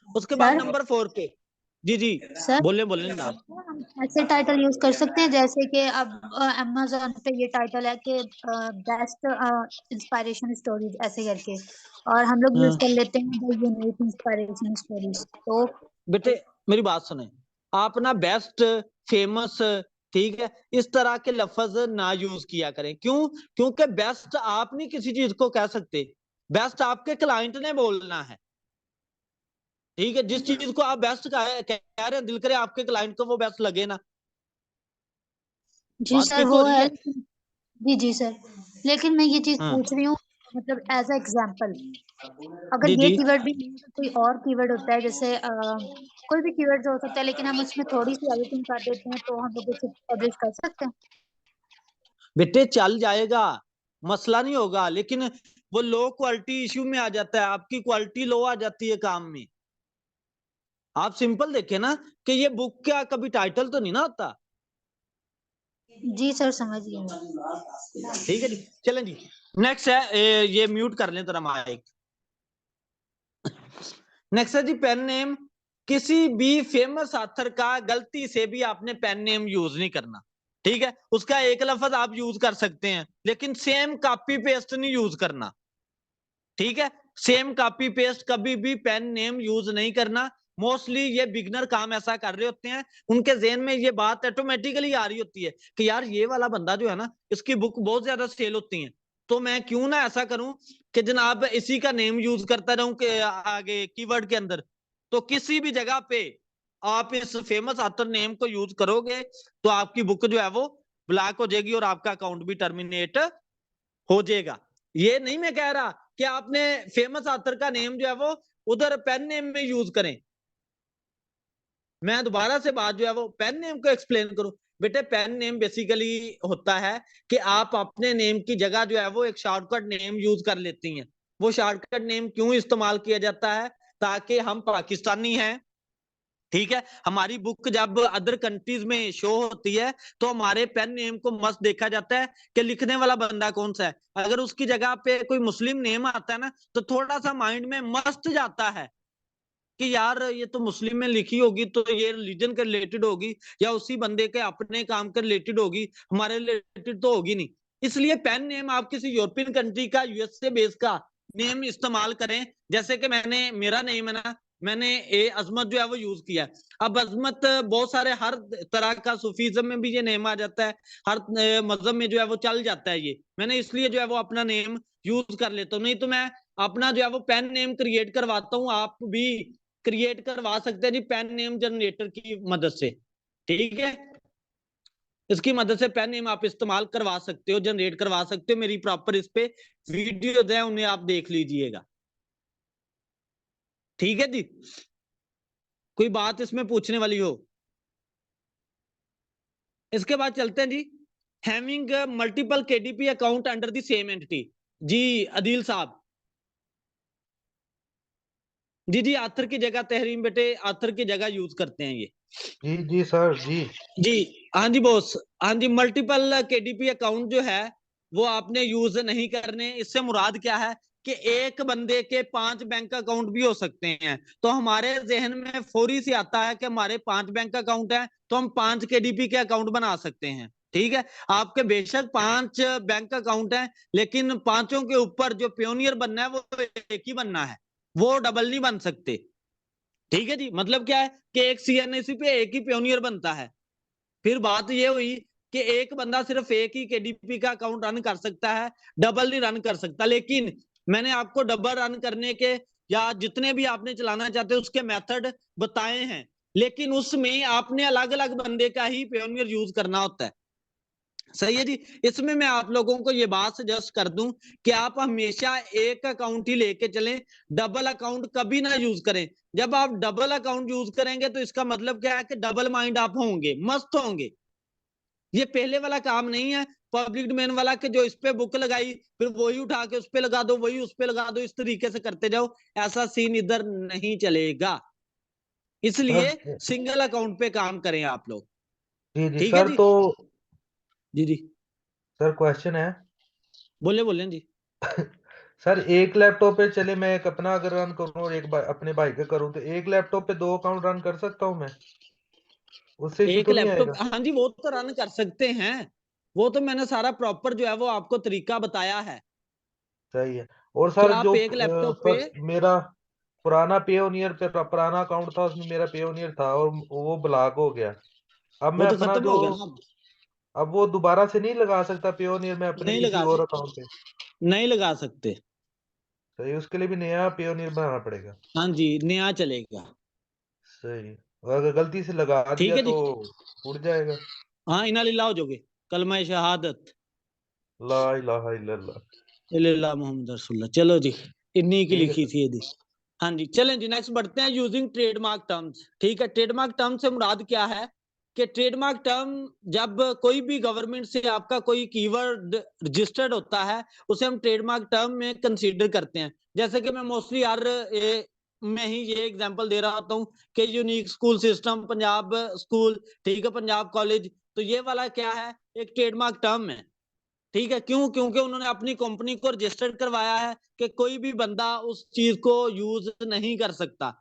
S1: उसके बाद
S3: सर
S1: नंबर 4 पे, जी जी,
S3: सर
S1: बोले बोले ना आप।
S3: हम ऐसे टाइटल यूज कर सकते हैं जैसे कि अब अमेजोन पे ये टाइटल है कि बेस्ट इंस्पायरेशन स्टोरीज ऐसे करके, और हम लोग यूज
S1: हाँ,
S3: कर लेते हैं द यूनिक इंस्पायरेशन स्टोरीज। तो
S1: बेटे मेरी बात सुने, आप ना बेस्ट, फेमस, ठीक है, इस तरह के लफ्ज ना यूज किया करें। क्यों? क्योंकि बेस्ट आप नहीं किसी चीज को कह सकते, बेस्ट आपके क्लाइंट ने बोलना है। ठीक है, जिस चीज को आप बेस्ट कह रहे हैं, दिल करे आपके क्लाइंट को वो बेस्ट लगे ना।
S3: जी
S1: बात
S3: सर
S1: पिक हो
S3: वो
S1: रही
S3: है,
S1: है।
S3: जी जी सर, लेकिन मैं ये चीज
S1: हाँ,
S3: पूछ रही हूँ मतलब एज अ एग्जाम्पल, अगर
S1: जी
S3: ये
S1: जी,
S3: कीवर्ड भी नहीं है तो कोई और कीवर्ड होता है, जैसे कोई भी कीवर्ड हो सकता है, लेकिन हम उसमें थोड़ी सी एडिटिंग कर देते हैं तो हम लोग उसे पब्लिश कर सकते हैं।
S1: बेटे चल जाएगा, मसला नहीं होगा, लेकिन वो लो क्वालिटी इश्यू में आ जाता है, आपकी क्वालिटी लो आ जाती है काम में। आप सिंपल देखें ना कि ये बुक का कभी टाइटल तो नहीं ना होता।
S3: जी सर समझ गए।
S1: ठीक है जी, चलें जी। नेक्स्ट है ये म्यूट कर लें तेरा माइक। नेक्स्ट है जी पेन नेम। किसी भी फेमस ऑथर का गलती से भी आपने पेन नेम यूज नहीं करना, ठीक है। उसका एक लफ्ज आप यूज कर सकते हैं, लेकिन सेम कॉपी पेस्ट नहीं यूज करना, ठीक है। सेम कॉपी पेस्ट कभी भी पेन नेम यूज नहीं करना। मोस्टली ये बिगनर काम ऐसा कर रहे होते हैं, उनके ज़हन में ये बात ऑटोमेटिकली आ रही होती है कि यार ये वाला बंदा जो है ना, इसकी बुक बहुत ज्यादा सेल होती है, तो मैं क्यों ना ऐसा करूं कि जनाब इसी का नेम यूज करता रहूं के आगे कीवर्ड के अंदर। तो किसी भी जगह पे आप इस फेमस ऑथर नेम को यूज करोगे तो आपकी बुक जो है वो ब्लॉक हो जाएगी और आपका अकाउंट भी टर्मिनेट हो जाएगा। ये नहीं मैं कह रहा कि आपने फेमस ऑथर का नेम जो है वो उधर पेन नेम में यूज करें। मैं दोबारा से बात जो है वो पेन नेम को एक्सप्लेन करूं। बेटे पेन नेम बेसिकली होता है कि आप अपने नेम की जगह जो है वो एक शॉर्टकट नेम यूज कर लेती हैं। वो शॉर्टकट नेम क्यों इस्तेमाल किया जाता है? ताकि हम पाकिस्तानी हैं, ठीक है। हमारी बुक जब अदर कंट्रीज में शो होती है तो हमारे पेन नेम को मस्त देखा जाता है कि लिखने वाला बंदा कौन सा है। अगर उसकी जगह पे कोई मुस्लिम नेम आता है ना, तो थोड़ा सा माइंड में मस्त जाता है कि यार ये तो मुस्लिम में लिखी होगी तो ये रिलीजन के रिलेटेड होगी या उसी बंदे के अपने काम के रिलेटेड होगी, हमारे रिलेटेड तो होगी नहीं। इसलिए पेन नेम आप किसी यूरोपियन कंट्री का, यूएसए बेस का नेम इस्तेमाल करें। जैसे कि मेरा नेम है ना, मैंने ए अजमत जो है वो यूज किया। अब अजमत बहुत सारे हर तरह का, सूफीज्म में भी ये नेम आ जाता है, हर मजहब में जो है वो चल जाता है। ये मैंने इसलिए जो है वो अपना नेम यूज कर लेता हूँ। नहीं तो मैं अपना जो है वो पेन नेम क्रिएट करवाता हूँ। आप भी क्रिएट करवा सकते हैं जी पेन नेम जनरेटर की मदद से, ठीक है। इसकी मदद से पेन नेम आप इस्तेमाल करवा सकते हो, जनरेट करवा सकते हो। मेरी प्रॉपर इस पे वीडियो है, उन्हें आप देख लीजिएगा, ठीक है जी। कोई बात इसमें पूछने वाली हो? इसके बाद चलते हैं जी, having multiple KDP account under the same entity. जी अदील साहब। जी आथर की जगह तहरीम बेटे, आथर की जगह यूज करते हैं ये।
S5: जी सर जी।
S1: हाँ जी बॉस। हाँ जी, मल्टीपल केडीपी अकाउंट जो है वो आपने यूज नहीं करने। इससे मुराद क्या है कि एक बंदे के 5 बैंक अकाउंट भी हो सकते हैं। तो हमारे जहन में फौरी से आता है कि हमारे 5 बैंक अकाउंट हैं तो हम 5 केडीपी के अकाउंट बना सकते हैं, ठीक है। आपके बेशक 5 बैंक अकाउंट हैं, लेकिन पांचों के ऊपर जो पियोनियर बनना है वो एक ही बनना है, वो डबल नहीं बन सकते, ठीक है जी। मतलब क्या है कि एक सीएनएसी पे एक ही पियोनियर बनता है। फिर बात ये हुई कि एक बंदा सिर्फ एक ही केडीपी का अकाउंट रन कर सकता है, डबल नहीं रन कर सकता। लेकिन मैंने आपको डबल रन करने के या जितने भी आपने चलाना चाहते उसके मेथड बताए हैं, लेकिन उसमें आपने अलग अलग बंदे का ही पियोनियर यूज करना होता है, सही है जी। इसमें मैं आप लोगों को ये बात सजेस्ट कर दूं कि आप हमेशा एक अकाउंट ही लेके चलें, डबल अकाउंट कभी ना यूज करें। जब आप डबल अकाउंट यूज करेंगे तो इसका मतलब क्या है कि डबल माइंड आप होंगे, मस्त होंगे। ये पहले वाला काम नहीं है पब्लिक डोमेन वाला कि जो इस पे बुक लगाई फिर वही उठा के उस पे लगा दो, वही उस पे लगा दो, इस तरीके से करते जाओ। ऐसा सीन इधर नहीं चलेगा, इसलिए
S5: सर
S1: सिंगल अकाउंट पे काम करें आप लोग,
S5: जी
S1: ठीक है
S5: सर।
S1: जी।
S5: तो
S1: जी
S5: सर क्वेश्चन है
S1: बोले बोले जी।
S5: सर, एक लैपटॉप पे चले मैं एक अपना अगर रन करूं और एक अपने भाई का करूं तो एक लैपटॉप पे 2 अकाउंट रन कर सकता हूं मैं? उससे इशू
S1: एक
S5: तो नहीं
S1: लैपटॉप,
S5: आएगा?
S1: हाँ जी वो तो रन कर सकते हैं। वो तो मैंने सारा प्रॉपर जो है वो आपको तरीका बताया है
S5: सही है। और
S1: कि
S5: सर
S1: आप
S5: जो
S1: एक लैपटॉप पे,
S5: मेरा पुराना पेओनियर पे पुराना अकाउंट था उसमें मेरा पेओनियर था और वो ब्लॉक हो गया। अब
S1: वो
S5: मैं
S1: तो
S5: अपना
S1: खत्म
S5: जो
S1: हो गया ना।
S5: अब वो दोबारा से नहीं लगा सकता पेओनियर मैं अपने
S1: नहीं
S5: किसी
S1: लगा
S5: और
S1: सकते,
S5: अकाउंट पे?
S1: नहीं लगा सकते।
S5: सही, उसके लिए भी नया पेओनियर बनाना पड़ेगा?
S1: हाँ जी नया चलेगा,
S5: सही। और अगर गलती से लगा
S1: ठीक
S5: दिया
S1: है
S5: तो
S1: जी।
S5: उड़ जाएगा?
S1: हाँ इना लिल्लाह हो जाओगे, कलमा शहादत
S5: ला इलाहा इल्लल्लाह।
S1: इल्लल्लाह मोहम्मद रसूलुल्लाह। चलो जी, इन्हीं की
S5: ठीक है
S1: लिखी
S5: सर।
S1: थी ये। हाँ जी चलें जी, नेक्स्ट बढ़ते हैं। यूजिंग ट्रेडमार्क टर्म्स, ठीक है। ट्रेडमार्क टर्म से मुराद क्या है कि ट्रेडमार्क टर्म जब कोई भी गवर्नमेंट से आपका कोई कीवर्ड रजिस्टर्ड होता है उसे हम ट्रेडमार्क टर्म में कंसीडर करते हैं। जैसे कि मैं मोस्टली हर मैं ही ये एग्जांपल दे रहा होता हूँ कि unique school system, Punjab school, ठीक है, पंजाब कॉलेज। तो ये वाला क्या है, एक ट्रेडमार्क टर्म है, ठीक है। क्यों? क्योंकि उन्होंने अपनी कंपनी को रजिस्टर्ड करवाया है कि कोई भी बंदा उस चीज को यूज नहीं कर सकता।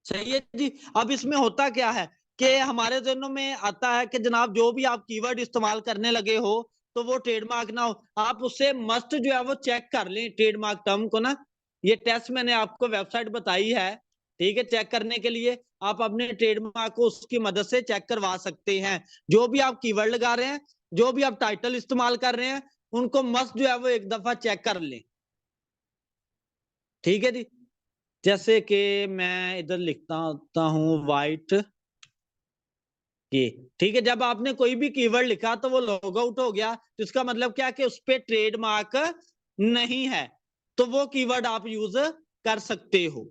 S1: सही है जी। अब इसमें होता क्या है कि हमारे जहनों में आता है कि जनाब जो भी आप कीवर्ड इस्तेमाल करने लगे हो तो वो ट्रेडमार्क ना हो, आप उससे मस्ट जो है वो चेक कर लें ट्रेडमार्क टर्म को ना। ये टेस्ट मैंने आपको वेबसाइट बताई है, ठीक है, चेक करने के लिए आप अपने ट्रेडमार्क को उसकी मदद से चेक करवा सकते हैं। जो भी आप कीवर्ड लगा रहे हैं, जो भी आप टाइटल इस्तेमाल कर रहे हैं, उनको मस्ट जो है वो एक दफा चेक कर लें, ठीक है जी। जैसे कि मैं इधर लिखता होता हूं वाइट ये, ठीक है, जब आपने कोई भी कीवर्ड लिखा तो वो लॉग आउट हो गया, तो इसका मतलब क्या कि उस पर ट्रेडमार्क नहीं है, तो वो कीवर्ड आप यूज कर सकते हो।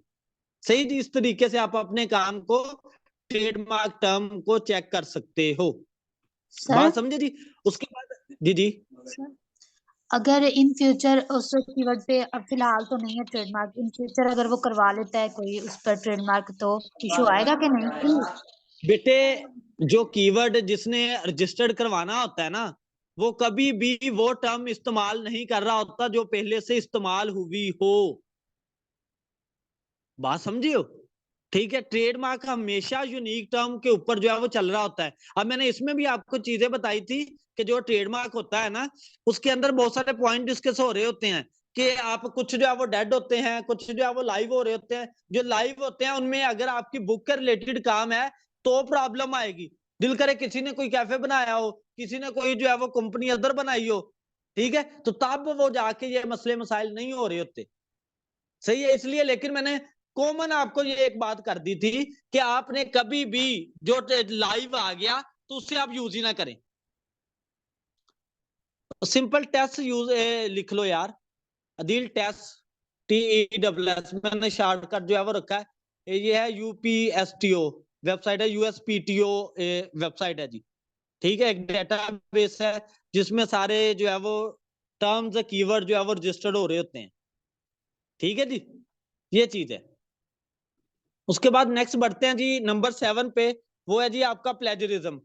S1: सही जी, इस तरीके से आप अपने काम को ट्रेडमार्क टर्म को चेक कर सकते हो।
S3: सर
S1: बात समझे जी। उसके बाद जी जी
S3: सर अगर इन फ्यूचर उस कीवर्ड पे अब फिलहाल तो नहीं है ट्रेडमार्क, इन फ्यूचर अगर वो करवा लेता है कोई उस पर ट्रेडमार्क तो इशू आएगा कि नहीं?
S1: बेटे, जो कीवर्ड जिसने रजिस्टर्ड करवाना होता है ना, वो कभी भी वो टर्म इस्तेमाल नहीं कर रहा होता जो पहले से इस्तेमाल हुई हो। बात समझियो, ठीक है। ट्रेडमार्क हमेशा यूनिक टर्म के ऊपर जो है वो चल रहा होता है। अब मैंने इसमें भी आपको चीजें बताई थी कि जो ट्रेडमार्क होता है ना, उसके अंदर बहुत सारे पॉइंट डिस्कस हो रहे होते हैं कि आप कुछ जो है वो डेड होते हैं, कुछ जो है वो लाइव हो रहे होते हैं। जो लाइव होते हैं उनमें अगर आपकी बुक के रिलेटेड काम है तो प्रॉब्लम आएगी। दिल करे किसी ने कोई कैफे बनाया हो, किसी ने कोई जो है वो कंपनी अदर बनाई हो, ठीक है, तो तब वो जाके ये मसले मसाइल नहीं हो रहे होते। सही है, इसलिए लेकिन मैंने कॉमन आपको ये एक बात कर दी थी कि आपने कभी भी जो लाइव आ गया तो उससे आप यूज ही ना करें। सिंपल टेस्ट यूज लिख लो यार, अदील टेस्ट, TESS, मैंने शॉर्टकट जो है वो रखा है। ये है UPSTO वेबसाइट है, USPTO वेबसाइट है जी, ठीक है। एक डेटाबेस है जिसमें सारे जो है वो टर्म्स कीवर्ड जो है वो रजिस्टर्ड हो रहे होते हैं, ठीक है जी, ये चीज है। उसके बाद नेक्स्ट बढ़ते हैं जी नंबर 7 पे, वो है जी आपका प्लेजरिज्म।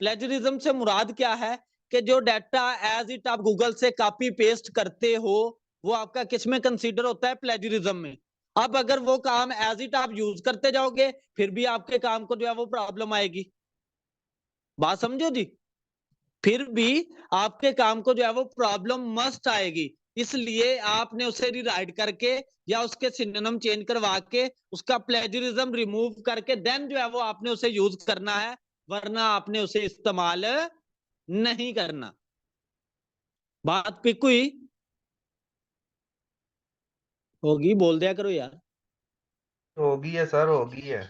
S1: प्लेजरिज्म से मुराद क्या है कि जो डाटा एज इट आप गूगल से कॉपी पेस्ट करते हो वो आपका किस में कंसीडर होता है? प्लेजरिज्म में। अब अगर वो काम एज इट आप यूज करते जाओगे फिर भी आपके काम को जो है वो प्रॉब्लम आएगी। बात समझो जी, फिर भी आपके काम को जो है वो प्रॉब्लम मस्ट आएगी, इसलिए आपने उसे रीराइट करके या उसके सिनोनिम चेंज करवा के उसका प्लेजरिज्म रिमूव करके देन जो है वो आपने उसे यूज करना है, वरना आपने उसे इस्तेमाल नहीं करना। बात पिक हुई होगी, बोल दिया करो यार।
S5: होगी है सर, होगी है।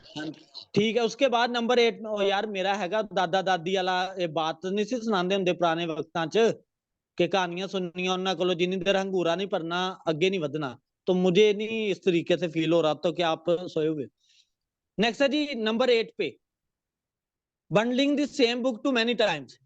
S1: ठीक है। उसके बाद नंबर 8 में, ओ यार मेरा हैगा दादा दादी वाला बात नहीं सी सुनाते होंगे पुराने वक्तां च कि कहानियां सुनिया उन्होंने को जिन्नी देर हंगूरा नहीं भरना अगे नहीं ਵਧਣਾ। तो मुझे नहीं इस तरीके से फील हो रहा, तो क्या आप सोए हुए? नेक्स्ट है जी नंबर 8 पे, bundling the same book too many times.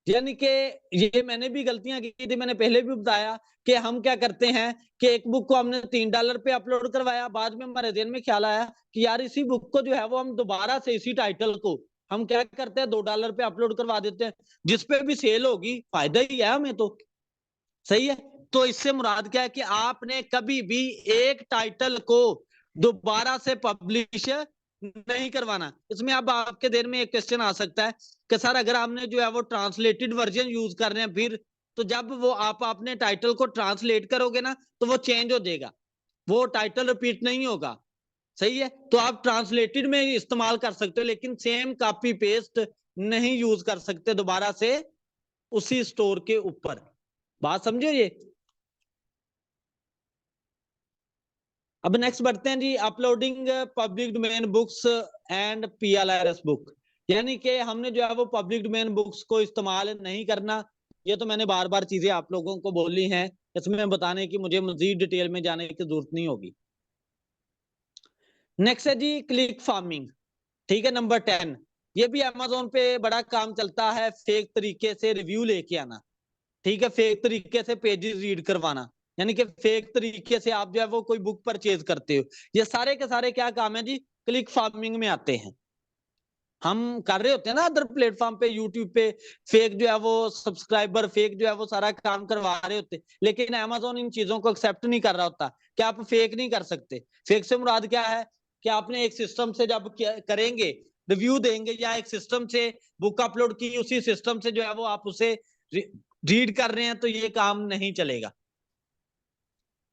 S1: यानी कि ये मैंने भी गलतियां की थी, मैंने पहले भी बताया कि हम क्या करते हैं कि एक बुक को हमने $3 पे अपलोड करवाया, बाद में हमारे दिन में ख्याल आया कि यार इसी बुक को जो है वो हम दोबारा से इसी टाइटल को हम क्या करते हैं $2 पे अपलोड करवा देते हैं, जिसपे भी सेल होगी फायदा ही है हमें तो। सही है, तो इससे मुराद क्या है कि आपने कभी भी एक टाइटल को दोबारा से पब्लिश नहीं करवाना। इसमें अब आपके देर में एक क्वेश्चन आ सकता है कि सर अगर आपने जो है वो ट्रांसलेटेड वर्जन यूज कर रहे हैं फिर, तो जब वो आप अपने टाइटल को ट्रांसलेट करोगे ना तो वो चेंज हो जाएगा, वो टाइटल रिपीट नहीं होगा। सही है, तो आप ट्रांसलेटेड में इस्तेमाल कर सकते हो लेकिन सेम कॉपी पेस्ट नहीं यूज कर सकते दोबारा से उसी स्टोर के ऊपर। बात समझो ये। अब नेक्स्ट बढ़ते हैं जी, uploading public domain books and PLRS book. यानी कि हमने जो है वो पब्लिक डोमेन बुक्स को इस्तेमाल नहीं करना। ये तो मैंने बार बार चीजें आप लोगों को बोली हैं, इसमें बताने की मुझे मजीद डिटेल में जाने की जरूरत नहीं होगी। नेक्स्ट है जी क्लिक फार्मिंग, ठीक है, नंबर 10। ये भी अमेजोन पे बड़ा काम चलता है, फेक तरीके से रिव्यू लेके आना, ठीक है, फेक तरीके से पेजेस रीड करवाना, यानी कि फेक तरीके से आप जो है वो कोई बुक परचेज करते हो। ये सारे के सारे क्या काम है जी? क्लिक फार्मिंग में आते हैं। हम कर रहे होते हैं ना अदर प्लेटफॉर्म पे, यूट्यूब पे फेक जो है वो सब्सक्राइबर, फेक जो है वो सारा काम करवा रहे होते, लेकिन अमेजोन इन चीजों को एक्सेप्ट नहीं कर रहा होता कि आप फेक नहीं कर सकते। फेक से मुराद क्या है कि आपने एक सिस्टम से जब करेंगे रिव्यू देंगे या एक सिस्टम से बुक अपलोड की, उसी सिस्टम से जो है वो आप उसे रीड कर रहे हैं, तो ये काम नहीं चलेगा।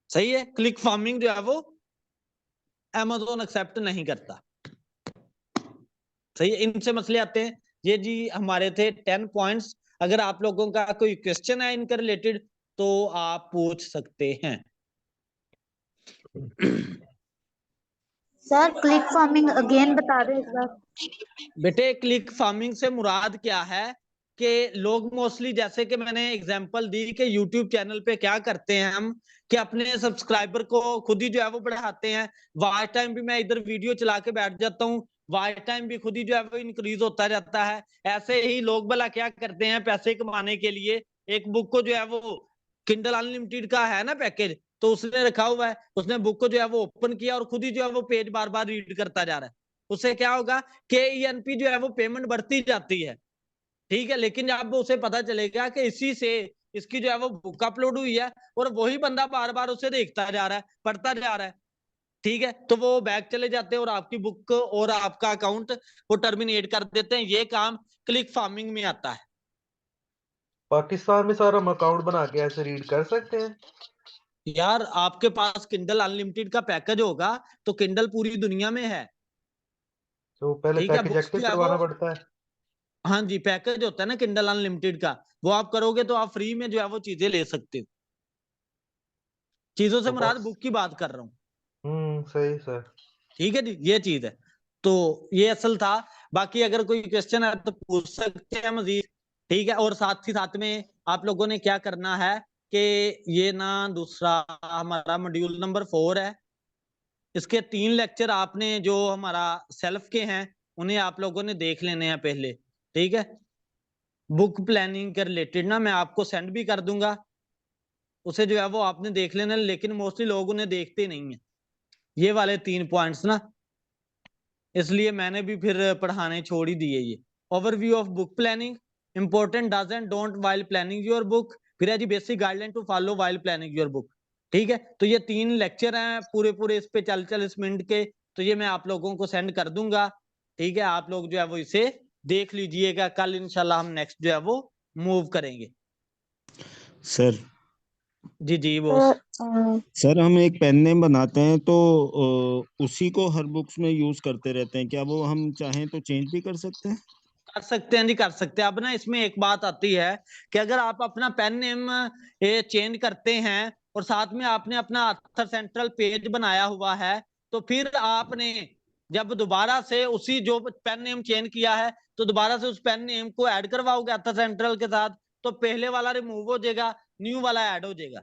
S1: सही है, क्लिक फार्मिंग जो है वो Amazon एक्सेप्ट नहीं करता। सही है, इनसे मसले आते हैं। ये जी हमारे थे 10 पॉइंट्स। अगर आप लोगों का कोई क्वेश्चन है इनके रिलेटेड तो आप पूछ सकते हैं।
S3: सर क्लिक फार्मिंग अगेन बता दो इस बार।
S1: बेटे क्लिक फार्मिंग से मुराद क्या है कि लोग मोस्टली, जैसे कि मैंने एग्जांपल दी कि यूट्यूब चैनल पे क्या करते हैं हम कि अपने सब्सक्राइबर को खुद ही जो है वो बढ़ाते हैं। वॉच टाइम भी मैं इधर वीडियो चला के बैठ जाता हूँ, वॉच टाइम भी खुद ही जो है वो इंक्रीज होता जाता है। ऐसे ही लोग भला क्या करते हैं पैसे कमाने के लिए, एक बुक को जो है वो किंडल अनलिमिटेड का है ना पैकेज, तो उसने रखा हुआ है, उसने बुक को जो है वो ओपन किया और खुद ही जो है वो पेज बार बार रीड करता जा रहा है। उससे क्या होगा कि ENP जो है वो पेमेंट बढ़ती जाती है, ठीक है। लेकिन जब उसे पता चलेगा कि इसी से इसकी जो है वो बुक अपलोड हुई है और वही बंदा बार बार उसे देखता जा रहा है, पढ़ता जा रहा है, ठीक है, तो वो बैक चले जाते हैं और आपकी बुक और आपका अकाउंट वो टर्मिनेट कर देते हैं। ये काम क्लिक फार्मिंग में आता है।
S5: पाकिस्तान में सर हम अकाउंट बना के ऐसे रीड कर सकते हैं?
S1: यार आपके पास किंडल अनलिमिटेड का पैकेज होगा तो किंडल पूरी दुनिया में है,
S5: तो पहले
S1: ठीक है।
S5: पैकेज
S1: बुक्स
S5: एक्टिव
S1: जो है
S5: करवाना
S1: वो,
S5: पड़ता है?
S1: हाँ जी, पैकेज होता है ना किंडल अनलिमिटेड का, वो आप करोगे तो आप फ्री में जो है वो चीजें ले सकते हो। चीजों से
S5: तो
S1: मुराद बुक की बात कर रहा हूँ,
S5: सही सर।
S1: ठीक है जी, ये चीज है। तो ये असल था। बाकी अगर कोई क्वेश्चन है तो पूछ सकते हैं मजीद, ठीक है। और साथ ही साथ में आप लोगों ने क्या करना है कि ये ना दूसरा हमारा मॉड्यूल नंबर 4 है, इसके 3 लेक्चर आपने जो हमारा सेल्फ के हैं उन्हें आप लोगों ने देख लेने हैं पहले, ठीक है। बुक प्लानिंग के रिलेटेड ना मैं आपको सेंड भी कर दूंगा, उसे जो है वो आपने देख लेना, लेकिन मोस्टली लोग उन्हें देखते नहीं है ये वाले 3 पॉइंट्स ना, इसलिए मैंने भी फिर पढ़ाने छोड़ ही दिए। ये overview of book planning, important dos and don't while planning your book, फिर है जी basic guideline to follow while planning your book, ठीक है। तो ये 3 लेक्चर हैं पूरे पूरे इस पे 40-40 मिनट के, तो ये मैं आप लोगों को सेंड कर दूंगा, ठीक है। आप लोग जो है वो इसे देख लीजिएगा, कल इंशाल्लाह हम नेक्स्ट जो है वो मूव करेंगे।
S7: सर
S1: जी जी बॉस।
S7: सर हम एक पेन नेम बनाते हैं तो उसी को हर बुक्स में यूज करते रहते हैं, क्या वो हम चाहें तो चेंज भी कर सकते हैं?
S1: कर सकते हैं जी, कर सकते हैं। अब ना इसमें एक बात आती है कि अगर आप अपना पेन नेम चेंज करते हैं और साथ में आपने अपना अथर सेंट्रल पेज बनाया हुआ है, तो फिर आपने जब दोबारा से उसी जो पेन नेम चेंज किया है तो दोबारा से उस पेन नेम को ऐड करवाओगे अथर सेंट्रल के साथ, तो पहले वाला रिमूव हो जाएगा, न्यू वाला ऐड हो जाएगा।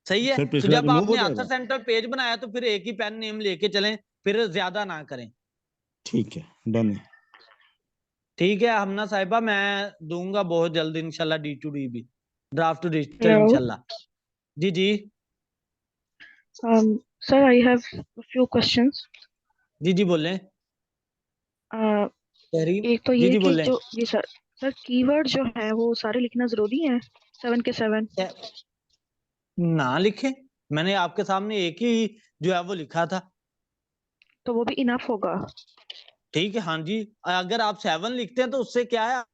S1: सही है,
S7: सर
S1: तो
S7: पिछला
S1: जब
S7: रिमूव हो
S1: आपने अथर
S7: जाएगा?
S1: सेंट्रल पेज बनाया तो फिर एक ही पेन नेम लेके चलें, फिर ज्यादा ना करें,
S7: ठीक है, डन है।
S1: ठीक है। हमना साहिबा मैं दूंगा बहुत जल्द इंशाल्लाह D2D भी, ड्राफ्ट रजिस्टर
S8: Hello.
S1: इंशाल्लाह। जी जी
S8: Sir, I have a few questions.
S1: जी जी बोलें
S8: Uh,
S1: तहरीर।
S8: एक तो
S1: जी
S8: ये
S1: जी
S8: कि
S1: बोलें।
S8: जो जी सर कीवर्ड जो है वो सारे लिखना जरूरी है 7 के 7?
S1: ना लिखे, मैंने आपके सामने एक ही जो है वो लिखा था,
S8: तो वो भी इनफ होगा?
S1: ठीक है। हाँ जी, अगर आप 7 लिखते हैं तो उससे क्या है,